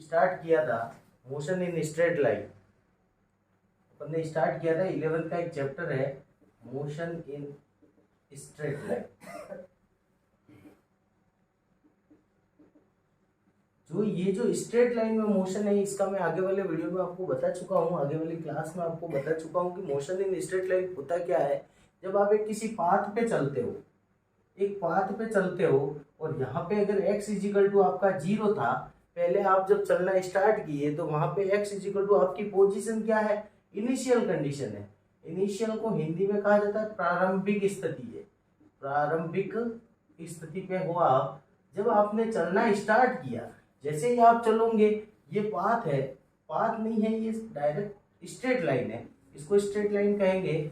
Start किया था motion in straight line. अपन ने स्टार्ट किया था 11th का एक चैप्टर है मोशन इन स्ट्रेट लाइन। जो स्ट्रेट लाइन में मोशन है इसका मैं आगे वाले वीडियो में आपको बता चुका हूँ, आगे वाली क्लास में आपको बता चुका हूँ कि मोशन इन स्ट्रेट लाइन होता क्या है। जब आप एक किसी पाथ पे चलते हो, एक पाथ पे चलते हो और यहाँ पे अगर x इजिकल टू आपका 0 था, पहले आप जब चलना स्टार्ट किए तो वहां पे x इजिकल टू आपकी पोजीशन क्या है, इनिशियल कंडीशन है। इनिशियल को हिंदी में कहा जाता है प्रारंभिक स्थिति है। प्रारंभिक स्थिति पे हो आप, जब आपने चलना स्टार्ट किया, जैसे ही आप चलोगे, ये पाथ है, पाथ नहीं है, ये डायरेक्ट स्ट्रेट लाइन है, इसको स्ट्रेट लाइन कहेंगे।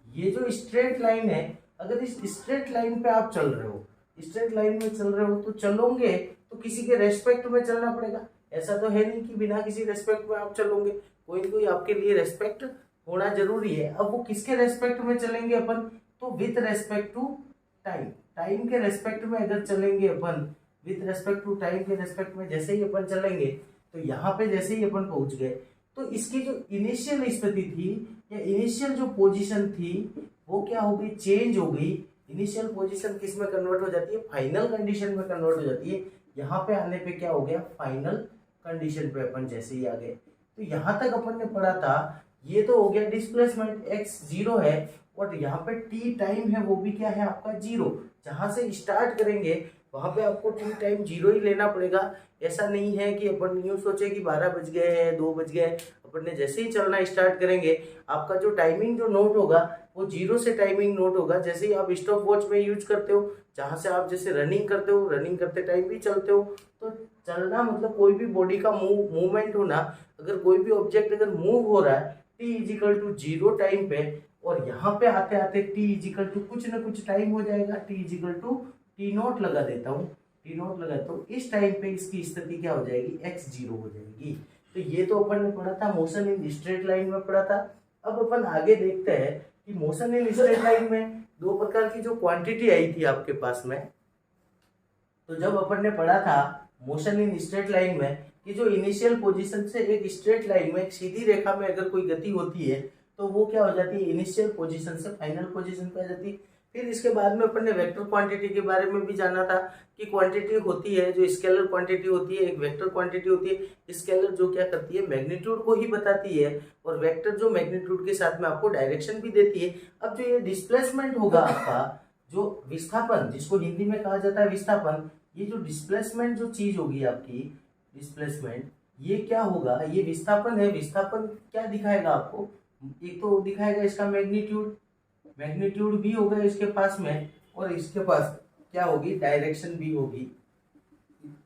ये जो स्ट्रेट लाइन है, अगर इस स्ट्रेट लाइन पे आप चल रहे हो, स्ट्रेट लाइन में चल रहे हो तो चलोगे तो किसी के रेस्पेक्ट में चलना पड़ेगा। ऐसा तो है नहीं कि बिना किसी रेस्पेक्ट में आप चलोगे, कोई ना कोई आपके लिए रेस्पेक्ट होना जरूरी है। अब वो किसके रेस्पेक्ट में चलेंगे अपन, तो with respect to time, time के रेस्पेक्ट में अगर चलेंगे अपन, विथ रेस्पेक्ट टू टाइम के रेस्पेक्ट में जैसे ही अपन चलेंगे तो यहाँ पे जैसे ही अपन पहुंच गए तो इसकी जो इनिशियल स्थिति थी या इनिशियल जो पोजीशन थी वो क्या हो गई, चेंज हो गई। इनिशियल पोजीशन किस में कन्वर्ट हो जाती है, फाइनल कंडीशन में कन्वर्ट हो जाती है। यहाँ पे आने पे क्या हो गया, फाइनल कंडीशन पे अपन जैसे ही आ गए। तो यहाँ तक अपन ने पढ़ा था, ये तो हो गया डिस्प्लेसमेंट, x 0 है और यहाँ पे t टाइम है वो भी क्या है आपका 0। जहां से स्टार्ट करेंगे वहां पे आपको टी टाइम 0 ही लेना पड़ेगा। ऐसा नहीं है कि अपन यूं सोचे कि 12 बज गए हैं, 2 बज गए। अपन ने जैसे ही चलना स्टार्ट करेंगे आपका जो टाइमिंग जो नोट होगा वो 0 से टाइमिंग नोट होगा। जैसे ही आप स्टॉप वॉच में यूज करते हो, जहां से आप जैसे रनिंग करते हो, रनिंग करते टाइम भी चलते हो, तो चलना मतलब कोई भी बॉडी का मूवमेंट होना, अगर कोई भी ऑब्जेक्ट अगर मूव हो रहा है टी इजिकल टू 0 टाइम पे, और यहाँ पे आते आते टी इजिकल टू कुछ ना कुछ टाइम हो जाएगा, T is equal to T naught लगा देता हूँ, टी नोट लगाता हूँ, इस टाइम पे इसकी स्थिति क्या हो जाएगी, x 0 हो जाएगी। तो ये तो अपन ने पढ़ा था मोशन इन स्ट्रेट लाइन में पढ़ा था। अब अपन आगे देखते हैं कि मोशन इन स्ट्रेट लाइन में दो प्रकार की जो क्वांटिटी आई थी आपके पास में। तो जब अपन ने पढ़ा था मोशन इन स्ट्रेट लाइन में कि जो इनिशियल पोजीशन से एक स्ट्रेट लाइन में एक सीधी रेखा में अगर कोई गति होती है तो वो क्या हो जाती है, इनिशियल पोजीशन से फाइनल पोजीशन पे आ जाती है। फिर इसके बाद में अपन ने वेक्टर क्वांटिटी के बारे में भी जाना था कि क्वांटिटी होती है जो स्केलर क्वांटिटी होती है, एक वेक्टर क्वांटिटी होती है। स्केलर जो क्या करती है, मैग्नीट्यूड को ही बताती है, और वेक्टर जो मैग्नीट्यूड के साथ में आपको डायरेक्शन भी देती है। अब जो ये डिस्प्लेसमेंट होगा आपका, जो विस्थापन जिसको हिंदी में कहा जाता है विस्थापन, ये जो डिस्प्लेसमेंट जो चीज होगी आपकी डिस्प्लेसमेंट, ये क्या होगा, ये विस्थापन है। विस्थापन क्या दिखाएगा आपको, एक तो दिखाएगा इसका मैग्नीट्यूड, मैग्नीट्यूड भी होगा इसके पास में, और इसके पास क्या होगी, डायरेक्शन भी होगी।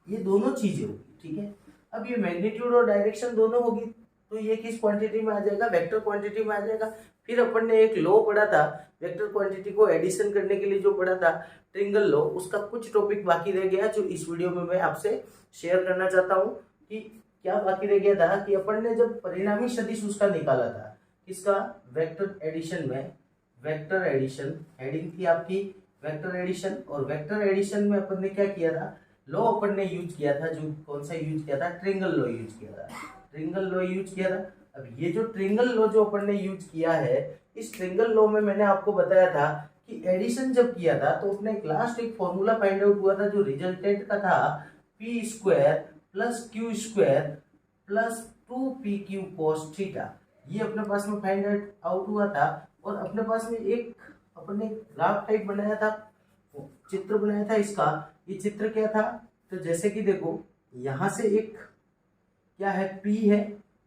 ये दोनों चीजें होगी, ठीक है। अब ये मैग्नीट्यूड और डायरेक्शन दोनों होगी तो ये किस क्वांटिटी में आ जाएगा, वेक्टर क्वांटिटी में आ जाएगा। फिर अपन ने एक लॉ पढ़ा था वेक्टर क्वांटिटी को एडिशन करने के लिए, जो पढ़ा था ट्रिंगल लॉ, उसका कुछ टॉपिक बाकी रह गया जो इस वीडियो में मैं आपसे शेयर करना चाहता हूँ। कि क्या बाकी रह गया था कि अपन ने जब परिणामी सदिश उसका निकाला था, इसका वेक्टर एडिशन में, वेक्टर एडिशन हेडिंग थी आपकी वेक्टर एडिशन, और वेक्टर एडिशन में अपन ने क्या किया था, लॉ अपन ने यूज किया था, जो कौन सा यूज किया था, ट्रिंगल लॉ यूज किया था, ट्रिंगल लॉ यूज किया था। अब ये जो ट्रिंगल लॉ जो अपन ने यूज किया है, इस ट्रिंगल लॉ में मैंने आपको बताया था कि एडिशन जब किया था तो अपने लास्ट एक फॉर्मूला फाइंड आउट हुआ था जो रिजल्टेंट का था, P square plus Q square plus 2pq cos theta. ये अपने पास में फाइंड आउट हुआ था। और अपने पास में एक अपन ने ग्राफ टाइप बनाया था, चित्र बनाया था इसका। ये चित्र क्या था, तो जैसे कि देखो यहाँ से एक क्या है, P है,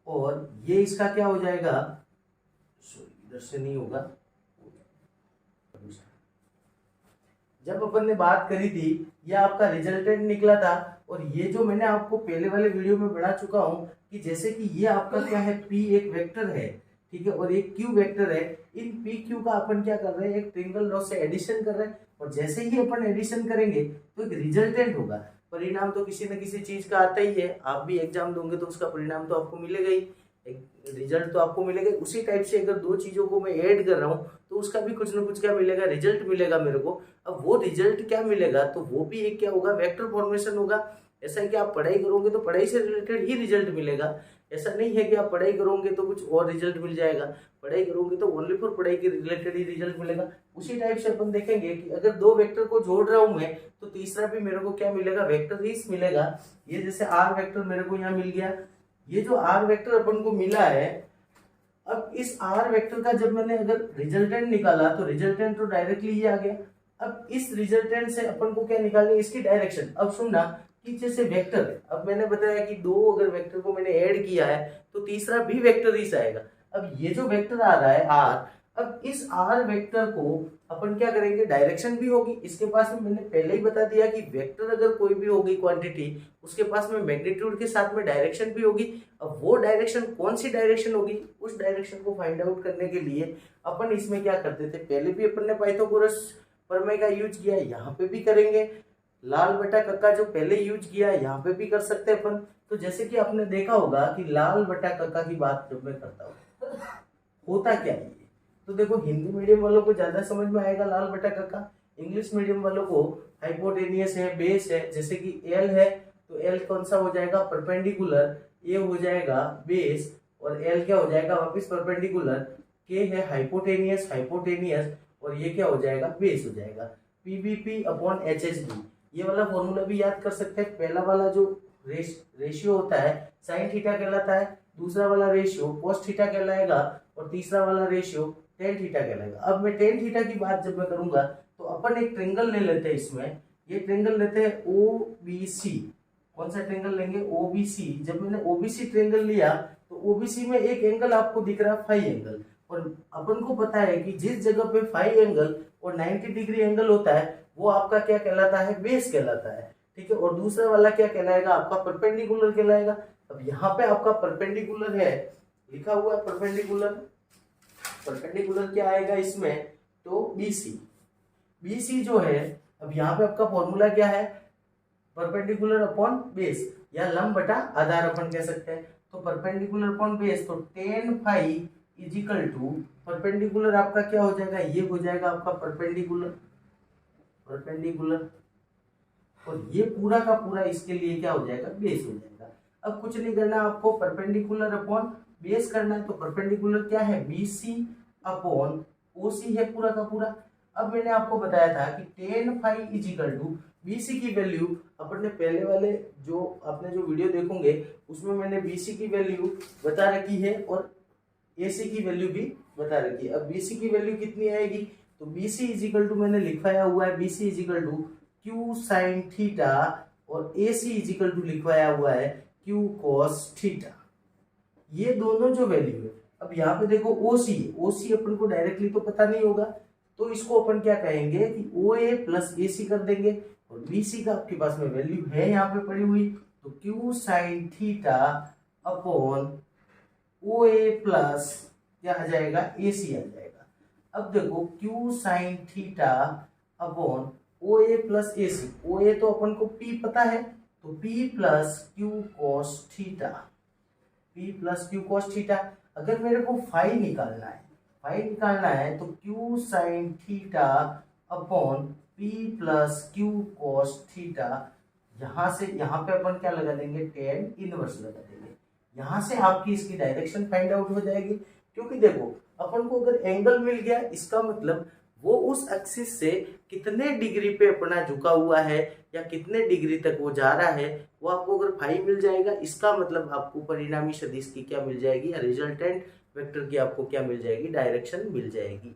और ये इसका क्या हो जाएगा, सॉरी इधर से नहीं होगा, जब अपन ने बात करी थी ये आपका रिजल्टेंट निकला था। और ये जो मैंने आपको पहले वाले वीडियो में बढ़ा चुका हूं कि जैसे कि ये आपका क्या है, P एक वेक्टर है, ठीक है, और एक Q वेक्टर है। इन पी क्यू का अपन क्या कर रहे हैं, एक ट्रिंगल लॉ से एडिशन कर रहे हैं, और जैसे ही अपन एडिशन करेंगे तो एक रिजल्टेंट होगा। परिणाम तो किसी न किसी चीज का आता ही है, आप भी एग्जाम दोगे तो उसका परिणाम तो आपको मिलेगा ही, एक रिजल्ट तो आपको मिलेगा। उसी टाइप से अगर दो चीजों को मैं ऐड कर रहा हूँ तो उसका भी कुछ ना कुछ क्या मिलेगा, रिजल्ट मिलेगा मेरे को। अब वो रिजल्ट क्या मिलेगा, तो वो भी एक क्या होगा, वेक्टर फॉर्मेशन होगा। ऐसा है कि आप पढ़ाई करोगे तो पढ़ाई से रिलेटेड ही रिजल्ट मिलेगा। ऐसा नहीं है कि आप पढ़ाई करोगे तो कुछ और रिजल्ट मिल जाएगा, पढ़ाई करोगे तो ओनली फॉर पढ़ाई के रिलेटेड ही रिजल्ट मिलेगा। उसी टाइप से अपन देखेंगे कि अगर दो वेक्टर को जोड़ रहा हूं मैं तो तीसरा भी मेरे को क्या मिलेगा, वेक्टर ही मिलेगा। ये जैसे आर वेक्टर मेरे को यहाँ मिल गया, ये जो आर वेक्टर अपन को मिला है, अब इस आर वेक्टर का जब मैंने अगर रिजल्टेंट निकाला तो रिजल्टेंट तो डायरेक्टली ये आ गया। अब इस रिजल्टेंट से अपन को क्या निकालनी है, इसकी डायरेक्शन। अब सुनना कि जैसे वेक्टर है, अब मैंने बताया कि दो अगर वेक्टर को मैंने ऐड किया है तो तीसरा भी वेक्टर ही से आएगा। अब ये जो वेक्टर आ रहा है आर, अब इस आर वेक्टर को अपन क्या करेंगे, डायरेक्शन भी होगी इसके पास में। मैंने पहले ही बता दिया कि वेक्टर अगर कोई भी होगी क्वांटिटी, उसके पास में मैग्नीट्यूड के साथ में डायरेक्शन भी होगी। अब वो डायरेक्शन कौन सी डायरेक्शन होगी, उस डायरेक्शन को फाइंड आउट करने के लिए अपन इसमें क्या करते थे, पहले भी अपन ने पाइथागोरस प्रमेय का यूज किया, यहाँ पे भी करेंगे। लाल बटा कक्का जो पहले यूज किया यहाँ पे भी कर सकते हैं अपन। तो जैसे कि आपने देखा होगा कि लाल बटा कक्का की बात जब मैं करता हूँ होता क्या है, तो देखो हिंदी मीडियम वालों को ज्यादा समझ में आएगा लाल बटा कक्का, इंग्लिश मीडियम वालों को हाइपोटेनियस है, बेस है। जैसे कि एल है तो एल कौन सा हो जाएगा, परपेंडिकुलर, ए हो जाएगा बेस और एल क्या हो जाएगा वापिस परपेंडिकुलर, के है हाइपोटेनियस, हाइपोटेनियस और ये क्या हो जाएगा, बेस हो जाएगा। पीबीपी अपॉन एचएसबी, ये वाला फॉर्मूला भी याद कर सकते हैं। पहला वाला जो रेशियो होता है साइन थीटा कहलाता है, दूसरा वाला रेशियो कोस थीटा कहलाएगा और तीसरा वाला रेशियो टेन थीटा कहलाएगा। अब मैं टेन थीटा की बात जब मैं करूंगा तो अपन एक ट्रेंगल ले लेते हैं इसमें, ये ट्रेंगल लेते हैं ओबीसी। कौन सा ट्रेंगल लेंगे, ओबीसी। जब मैंने ओबीसी ट्रेंगल लिया तो ओबीसी में एक एंगल आपको दिख रहा है फाई एंगल, और अपन को पता है कि जिस जगह पे फाई एंगल और 90 डिग्री एंगल होता है वो आपका क्या कहलाता है, बेस कहलाता है, ठीक है। और दूसरा वाला क्या कहलाएगा, आपका परपेंडिकुलर कहलाएगा। अब यहाँ पे आपका परपेंडिकुलर है, लिखा हुआ है परपेंडिकुलर, परपेंडिकुलर क्या आएगा इसमें, तो बीसी। बीसी जो है, अब यहाँ पे आपका फॉर्मूला क्या है, परपेंडिकुलर अपॉन बेस या लंब बटा आधार अपन कह सकते हैं। तो परपेंडिकुलर अपॉन बेस, तो tan phi is equal to perpendicular आपका क्या हो जाएगा, ये हो जाएगा आपका परपेंडिकुलर, परपेंडिकुलर, और ये पूरा का पूरा इसके लिए क्या हो जाएगा, बेस हो जाएगा। अब कुछ नहीं करना आपको, परपेंडिकुलर अपॉन बेस करना है। तो परपेंडिकुलर क्या है, बीसी अपॉन ओसी है पूरा का पूरा। अब मैंने आपको बताया था कि tan phi is equal to BC की वैल्यू, अपन ने पहले वाले जो आपने जो वीडियो देखोगे उसमें मैंने बीसी की वैल्यू बता रखी है और एसी की वैल्यू भी बता रखी है। अब बीसी की वैल्यू कितनी आएगी, तो बीसी इज इक्वल टू मैंने लिखवाया हुआ है, BC is equal to Q sine theta और एसी इज इक्वल टू लिखवाया हुआ है क्यू कॉस थीटा। ये दोनों जो वैल्यू है, अब यहाँ पे देखो ओसी, ओसी अपन को डायरेक्टली तो पता नहीं होगा, तो इसको अपन क्या कहेंगे कि ओ ए प्लस ए सी कर देंगे। और बीसी का आपके पास में वैल्यू है यहाँ पे पड़ी हुई, तो Q sine theta upon O A plus क्या आ जाएगा, ए सी आ जाएगा। अब देखो Q sine theta upon O A plus A C, O A तो अपन को पी पता है, तो P plus Q cos theta, P plus Q cos theta. अगर मेरे को फाई निकालना है, फाई निकालना है तो Q sine theta upon P plus Q cos theta. यहाँ से यहाँ पे अपन क्या लगा देंगे, टेन इनवर्स लगा देंगे। यहाँ से आपकी इसकी डायरेक्शन फाइंड आउट हो जाएगी, क्योंकि देखो अपन को अगर एंगल मिल गया इसका मतलब वो उस एक्सिस से कितने डिग्री पे अपना झुका हुआ है या कितने डिग्री तक वो जा रहा है, वो आपको अगर फाई मिल जाएगा इसका मतलब आपको परिणामी सदिश की क्या मिल जाएगी, या रिजल्टेंट वेक्टर की आपको क्या मिल जाएगी, डायरेक्शन मिल जाएगी।